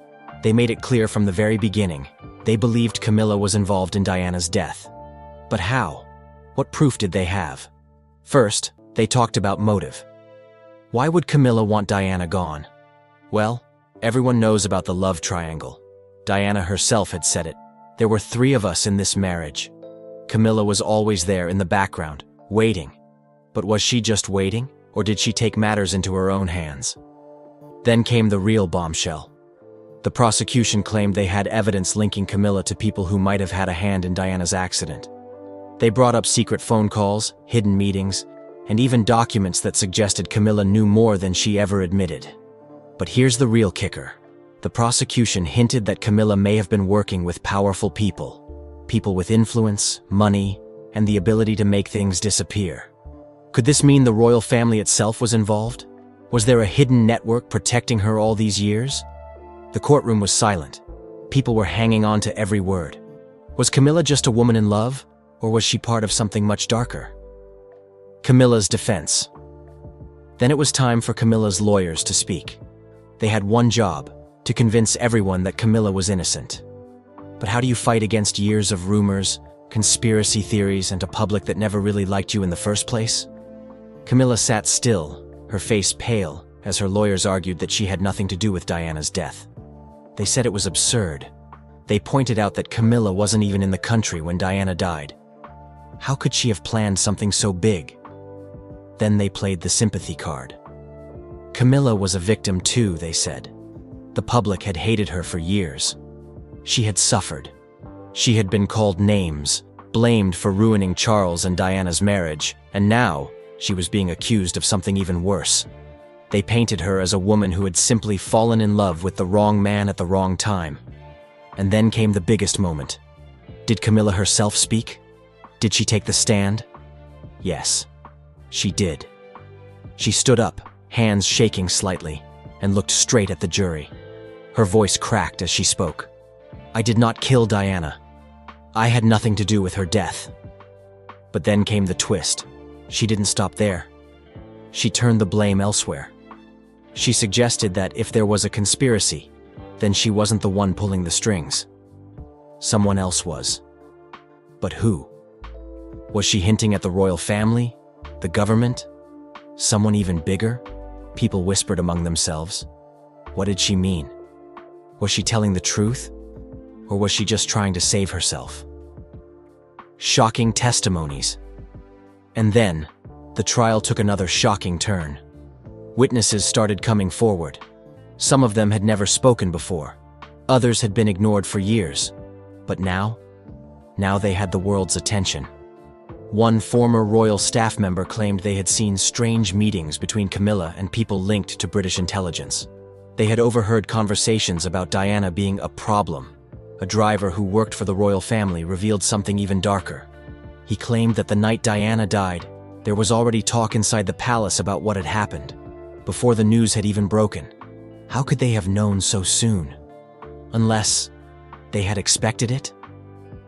They made it clear from the very beginning, they believed Camilla was involved in Diana's death. But how? What proof did they have? First, they talked about motive. Why would Camilla want Diana gone? Well, everyone knows about the love triangle. Diana herself had said it. There were 3 of us in this marriage. Camilla was always there in the background, waiting. But was she just waiting, or did she take matters into her own hands? Then came the real bombshell. The prosecution claimed they had evidence linking Camilla to people who might have had a hand in Diana's accident. They brought up secret phone calls, hidden meetings, and even documents that suggested Camilla knew more than she ever admitted. But here's the real kicker. The prosecution hinted that Camilla may have been working with powerful people. People with influence, money, and the ability to make things disappear. Could this mean the royal family itself was involved? Was there a hidden network protecting her all these years? The courtroom was silent. People were hanging on to every word. Was Camilla just a woman in love, or was she part of something much darker? Camilla's defense. Then it was time for Camilla's lawyers to speak. They had one job: to convince everyone that Camilla was innocent. But how do you fight against years of rumors, conspiracy theories, and a public that never really liked you in the first place? Camilla sat still, her face pale, as her lawyers argued that she had nothing to do with Diana's death. They said it was absurd. They pointed out that Camilla wasn't even in the country when Diana died. How could she have planned something so big? Then they played the sympathy card. Camilla was a victim too, they said. The public had hated her for years. She had suffered. She had been called names, blamed for ruining Charles and Diana's marriage, and now she was being accused of something even worse. They painted her as a woman who had simply fallen in love with the wrong man at the wrong time. And then came the biggest moment. Did Camilla herself speak? Did she take the stand? Yes, she did. She stood up, hands shaking slightly, and looked straight at the jury. Her voice cracked as she spoke. I did not kill Diana. I had nothing to do with her death. But then came the twist. She didn't stop there. She turned the blame elsewhere. She suggested that if there was a conspiracy, then she wasn't the one pulling the strings. Someone else was. But who? Was she hinting at the royal family? The government? Someone even bigger? People whispered among themselves. What did she mean? Was she telling the truth? Or was she just trying to save herself? Shocking testimonies. And then, the trial took another shocking turn. Witnesses started coming forward. Some of them had never spoken before. Others had been ignored for years. But now they had the world's attention. One former royal staff member claimed they had seen strange meetings between Camilla and people linked to British intelligence. They had overheard conversations about Diana being a problem. A driver who worked for the royal family revealed something even darker. He claimed that the night Diana died, there was already talk inside the palace about what had happened, before the news had even broken. How could they have known so soon? Unless they had expected it?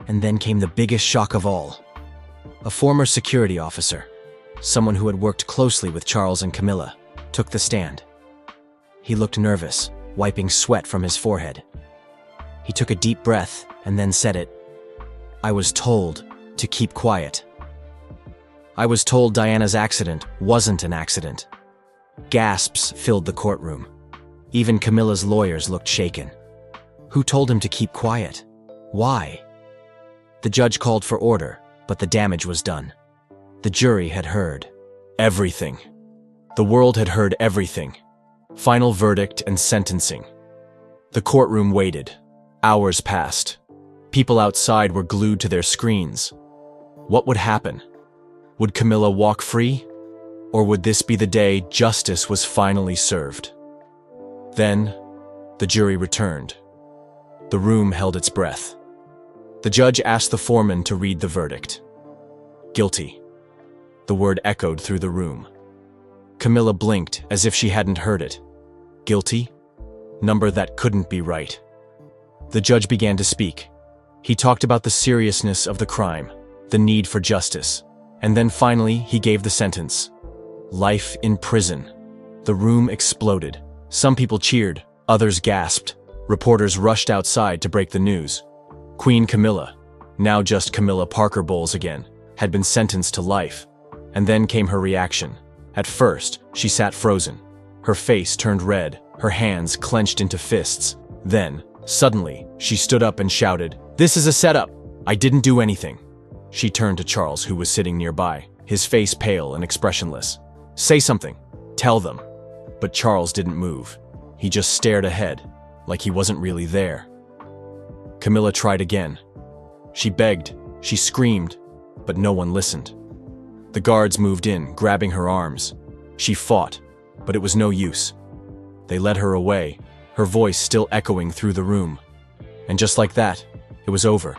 And then came the biggest shock of all. A former security officer, someone who had worked closely with Charles and Camilla, took the stand. He looked nervous, wiping sweat from his forehead. He took a deep breath and then said it. I was told to keep quiet. I was told Diana's accident wasn't an accident. Gasps filled the courtroom. Even Camilla's lawyers looked shaken. Who told him to keep quiet? Why? The judge called for order, but the damage was done. The jury had heard everything. The world had heard everything. Final verdict and sentencing. The courtroom waited. Hours passed. People outside were glued to their screens. What would happen? Would Camilla walk free? Or would this be the day justice was finally served? Then, the jury returned. The room held its breath. The judge asked the foreman to read the verdict. Guilty. The word echoed through the room. Camilla blinked as if she hadn't heard it. Guilty? Number that couldn't be right. The judge began to speak. He talked about the seriousness of the crime, the need for justice, and then finally he gave the sentence. Life in prison. The room exploded. Some people cheered, others gasped. Reporters rushed outside to break the news. Queen Camilla, now just Camilla Parker Bowles again, had been sentenced to life. And then came her reaction. At first, she sat frozen. Her face turned red, her hands clenched into fists. Then, suddenly, she stood up and shouted, "This is a setup! I didn't do anything." She turned to Charles, who was sitting nearby, his face pale and expressionless. "Say something. Tell them." But Charles didn't move. He just stared ahead, like he wasn't really there. Camilla tried again. She begged, she screamed, but no one listened. The guards moved in, grabbing her arms. She fought, but it was no use. They led her away, her voice still echoing through the room. And just like that, it was over.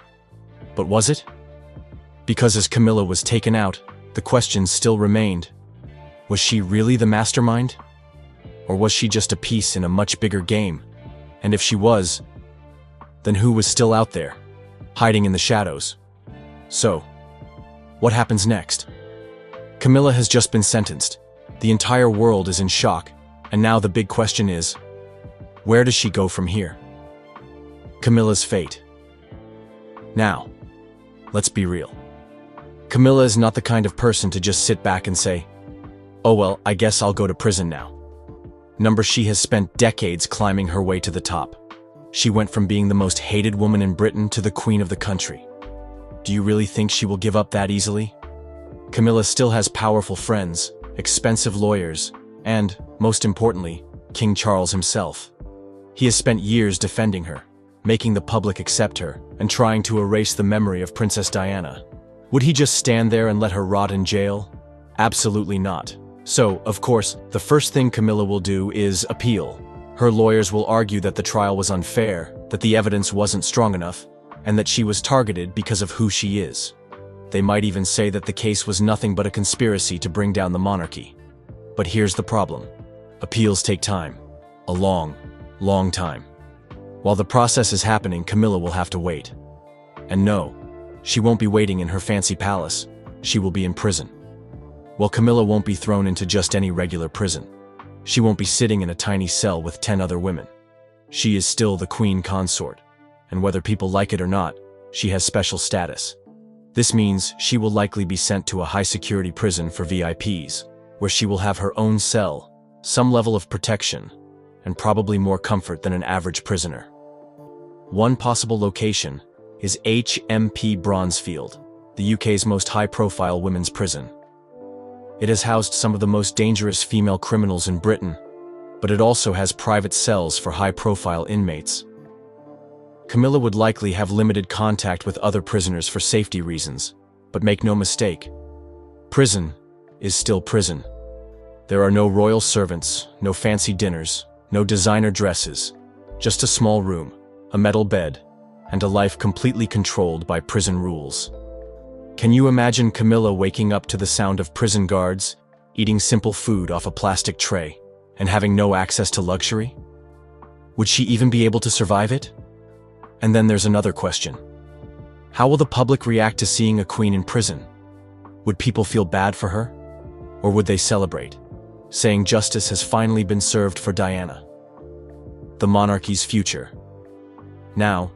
But was it? Because as Camilla was taken out, the questions still remained. Was she really the mastermind? Or was she just a piece in a much bigger game? And if she was, then who was still out there, hiding in the shadows? So, what happens next? Camilla has just been sentenced. The entire world is in shock, and now the big question is, where does she go from here? Camilla's fate. Now, let's be real. Camilla is not the kind of person to just sit back and say, "Oh well, I guess I'll go to prison now." She has spent decades climbing her way to the top. She went from being the most hated woman in Britain to the queen of the country. Do you really think she will give up that easily? Camilla still has powerful friends, expensive lawyers, and, most importantly, King Charles himself. He has spent years defending her, making the public accept her, and trying to erase the memory of Princess Diana. Would he just stand there and let her rot in jail? Absolutely not. So, of course, the first thing Camilla will do is appeal. Her lawyers will argue that the trial was unfair, that the evidence wasn't strong enough, and that she was targeted because of who she is. They might even say that the case was nothing but a conspiracy to bring down the monarchy. But here's the problem. Appeals take time. A long, long time. While the process is happening, Camilla will have to wait. And no, she won't be waiting in her fancy palace. She will be in prison. Well, Camilla won't be thrown into just any regular prison. She won't be sitting in a tiny cell with 10 other women. She is still the queen consort, and whether people like it or not, she has special status. This means she will likely be sent to a high-security prison for VIPs, where she will have her own cell, some level of protection, and probably more comfort than an average prisoner. One possible location is HMP Bronzefield, the UK's most high-profile women's prison. It has housed some of the most dangerous female criminals in Britain, but it also has private cells for high-profile inmates. Camilla would likely have limited contact with other prisoners for safety reasons, but make no mistake, prison is still prison. There are no royal servants, no fancy dinners, no designer dresses, just a small room, a metal bed, and a life completely controlled by prison rules. Can you imagine Camilla waking up to the sound of prison guards, eating simple food off a plastic tray, and having no access to luxury? Would she even be able to survive it? And then there's another question. How will the public react to seeing a queen in prison? Would people feel bad for her? Or would they celebrate, saying justice has finally been served for Diana? The monarchy's future. Now,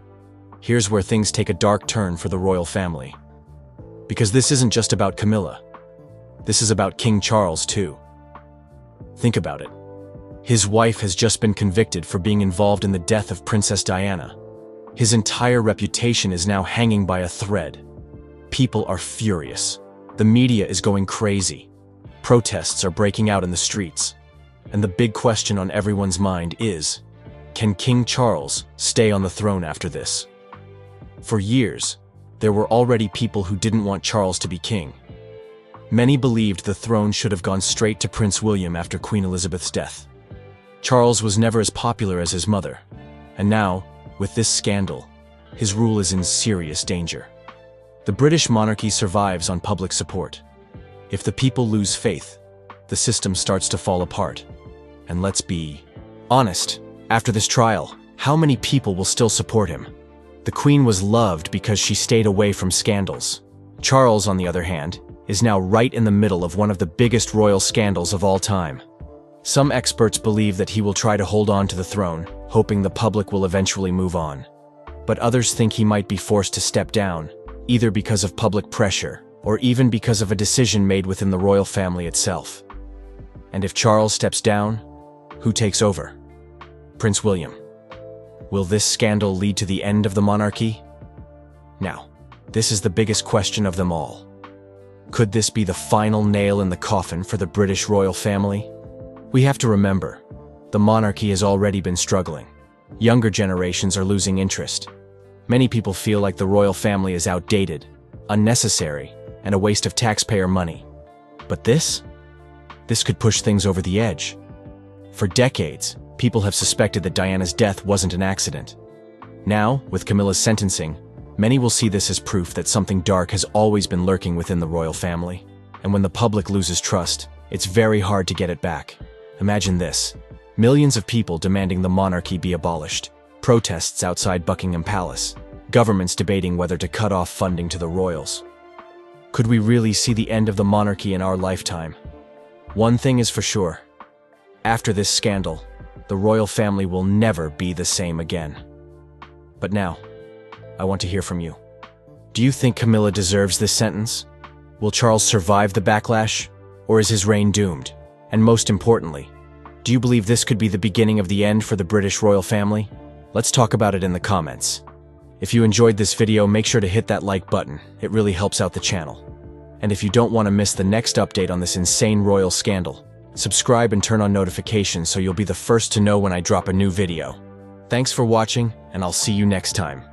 here's where things take a dark turn for the royal family. Because this isn't just about Camilla. This is about King Charles, too. Think about it. His wife has just been convicted for being involved in the death of Princess Diana. His entire reputation is now hanging by a thread. People are furious. The media is going crazy. Protests are breaking out in the streets. And the big question on everyone's mind is, can King Charles stay on the throne after this? For years, there were already people who didn't want Charles to be king. Many believed the throne should have gone straight to Prince William after Queen Elizabeth's death. Charles was never as popular as his mother, and now, with this scandal, his rule is in serious danger. The British monarchy survives on public support. If the people lose faith, the system starts to fall apart. And let's be honest, after this trial, how many people will still support him? The Queen was loved because she stayed away from scandals. Charles, on the other hand, is now right in the middle of one of the biggest royal scandals of all time. Some experts believe that he will try to hold on to the throne, hoping the public will eventually move on. But others think he might be forced to step down, either because of public pressure, or even because of a decision made within the royal family itself. And if Charles steps down, who takes over? Prince William. Will this scandal lead to the end of the monarchy? Now, this is the biggest question of them all. Could this be the final nail in the coffin for the British royal family? We have to remember, the monarchy has already been struggling. Younger generations are losing interest. Many people feel like the royal family is outdated, unnecessary, and a waste of taxpayer money. But this could push things over the edge. For decades, people have suspected that Diana's death wasn't an accident. Now, with Camilla's sentencing, many will see this as proof that something dark has always been lurking within the royal family. And when the public loses trust, it's very hard to get it back. Imagine this. Millions of people demanding the monarchy be abolished, protests outside Buckingham Palace, governments debating whether to cut off funding to the royals. Could we really see the end of the monarchy in our lifetime? One thing is for sure. After this scandal, the royal family will never be the same again. But now, I want to hear from you. Do you think Camilla deserves this sentence? Will Charles survive the backlash, or is his reign doomed? And most importantly, do you believe this could be the beginning of the end for the British royal family? Let's talk about it in the comments. If you enjoyed this video, make sure to hit that like button. It really helps out the channel. And if you don't want to miss the next update on this insane royal scandal, subscribe and turn on notifications so you'll be the first to know when I drop a new video. Thanks for watching, and I'll see you next time.